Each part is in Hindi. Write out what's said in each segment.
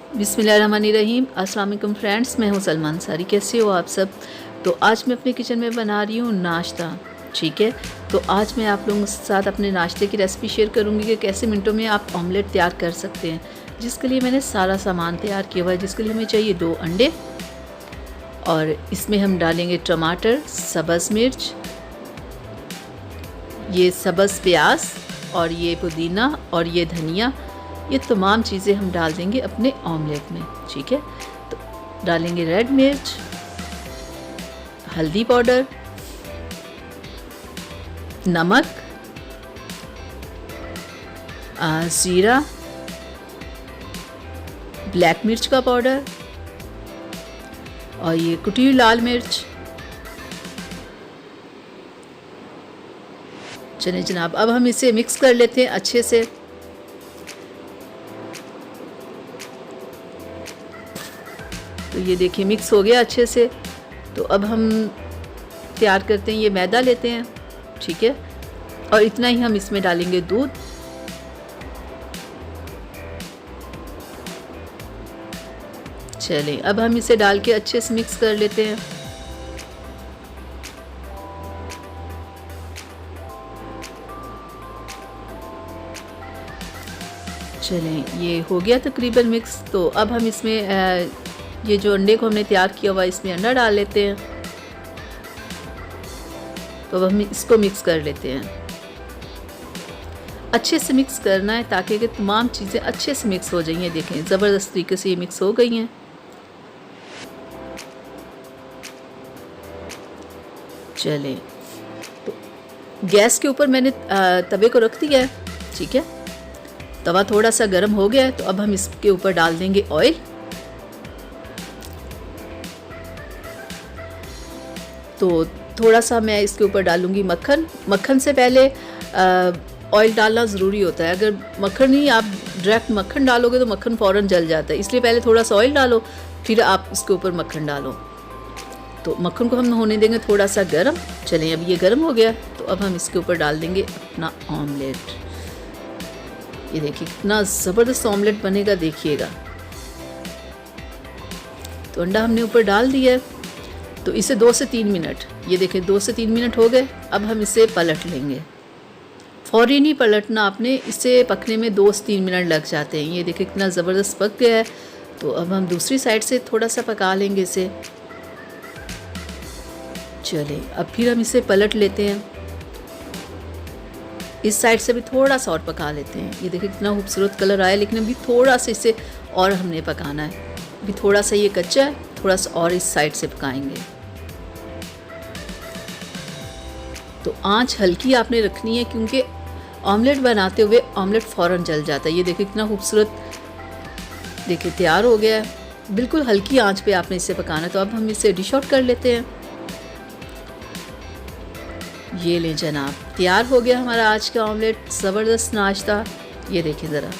बिस्मिल्लाहिर्रहमानिर्रहीम। अस्सलाम वालेकुम फ्रेंड्स, मैं हूं सलमा अंसारी। कैसे हो आप सब? तो आज मैं अपने किचन में बना रही हूं नाश्ता। ठीक है, तो आज मैं आप लोगों के साथ अपने नाश्ते की रेसिपी शेयर करूंगी कि कैसे मिनटों में आप ऑमलेट तैयार कर सकते हैं, जिसके लिए मैंने सारा सामान तैयार किया हुआ है। जिसके लिए हमें चाहिए 2 अंडे, और इसमें हम डालेंगे टमाटर, सब्ज़ मिर्च, ये सब्ज़ प्याज, और ये पुदीना, और ये धनिया। ये तमाम चीज़ें हम डाल देंगे अपने ऑमलेट में। ठीक है, तो डालेंगे रेड मिर्च, हल्दी पाउडर, नमक, जीरा, ब्लैक मिर्च का पाउडर, और ये कुटी हुई लाल मिर्च। चलिए जनाब, अब हम इसे मिक्स कर लेते हैं अच्छे से। तो ये देखिए मिक्स हो गया अच्छे से। तो अब हम तैयार करते हैं, ये मैदा लेते हैं। ठीक है, और इतना ही हम इसमें डालेंगे दूध। चलिए अब हम इसे डाल के अच्छे से मिक्स कर लेते हैं। चलें, ये हो गया तकरीबन मिक्स। तो अब हम इसमें ये जो अंडे को हमने तैयार किया हुआ है, इसमें अंडा डाल लेते हैं। तो अब हम इसको मिक्स कर लेते हैं। अच्छे से मिक्स करना है ताकि तमाम चीज़ें अच्छे से मिक्स हो जाएं। देखें ज़बरदस्त तरीके से ये मिक्स हो गई हैं। चलें, तो गैस के ऊपर मैंने तवे को रख दिया है। ठीक है, तवा थोड़ा सा गर्म हो गया है। तो अब हम इसके ऊपर डाल देंगे ऑयल। तो थोड़ा सा मैं इसके ऊपर डालूंगी मक्खन। मक्खन से पहले ऑयल डालना ज़रूरी होता है। अगर मक्खन ही आप डायरेक्ट मक्खन डालोगे तो मक्खन फ़ौरन जल जाता है, इसलिए पहले थोड़ा सा ऑयल डालो, फिर आप उसके ऊपर मक्खन डालो। तो मक्खन को हम होने देंगे थोड़ा सा गर्म। चलें, अब ये गर्म हो गया। तो अब हम इसके ऊपर डाल देंगे अपना ऑमलेट। ये देखिए कितना ज़बरदस्त ऑमलेट बनेगा, देखिएगा। तो अंडा हमने ऊपर डाल दिया है। तो इसे 2 से 3 मिनट, ये देखें 2 से 3 मिनट हो गए। अब हम इसे पलट लेंगे। फ़ौरी नहीं पलटना आपने, इसे पकने में 2 से 3 मिनट लग जाते हैं। ये देखें कितना ज़बरदस्त पक गया है। तो अब हम दूसरी साइड से थोड़ा सा पका लेंगे इसे। चलिए अब फिर हम इसे पलट लेते हैं। इस साइड से भी थोड़ा सा और पका लेते हैं। ये देखिए कितना खूबसूरत कलर आया, लेकिन अभी थोड़ा सा इसे और हमने पकाना है। अभी थोड़ा सा ये कच्चा है, थोड़ा सा और इस साइड से पकाएंगे। तो आंच हल्की आपने रखनी है, क्योंकि ऑमलेट बनाते हुए ऑमलेट फ़ौरन जल जाता है। ये देखिए कितना खूबसूरत, देखिए तैयार हो गया है। बिल्कुल हल्की आंच पे आपने इसे पकाना है। तो अब हम इसे डिश आउट कर लेते हैं। ये लें जनाब, तैयार हो गया हमारा आज का ऑमलेट, ज़बरदस्त नाश्ता। ये देखें ज़रा,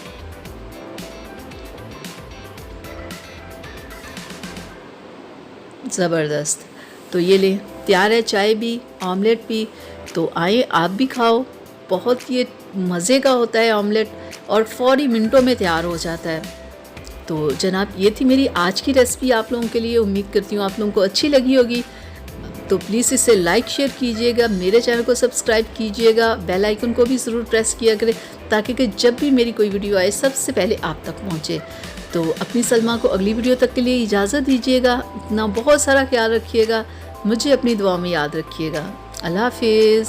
ज़बरदस्त। तो ये लें, तैयार है चाय भी, ऑमलेट भी। तो आए आप भी खाओ। बहुत ये मज़े का होता है ऑमलेट, और फ़ौरी मिनटों में तैयार हो जाता है। तो जनाब ये थी मेरी आज की रेसिपी आप लोगों के लिए। उम्मीद करती हूँ आप लोगों को अच्छी लगी होगी। तो प्लीज़ इसे लाइक शेयर कीजिएगा, मेरे चैनल को सब्सक्राइब कीजिएगा, बेल आइकन को भी ज़रूर प्रेस किया करें, ताकि कि जब भी मेरी कोई वीडियो आए सबसे पहले आप तक पहुँचे। तो अपनी सलमा को अगली वीडियो तक के लिए इजाज़त दीजिएगा। इतना बहुत सारा ख्याल रखिएगा, मुझे अपनी दुआ में याद रखिएगा। अल्लाह हाफिज़।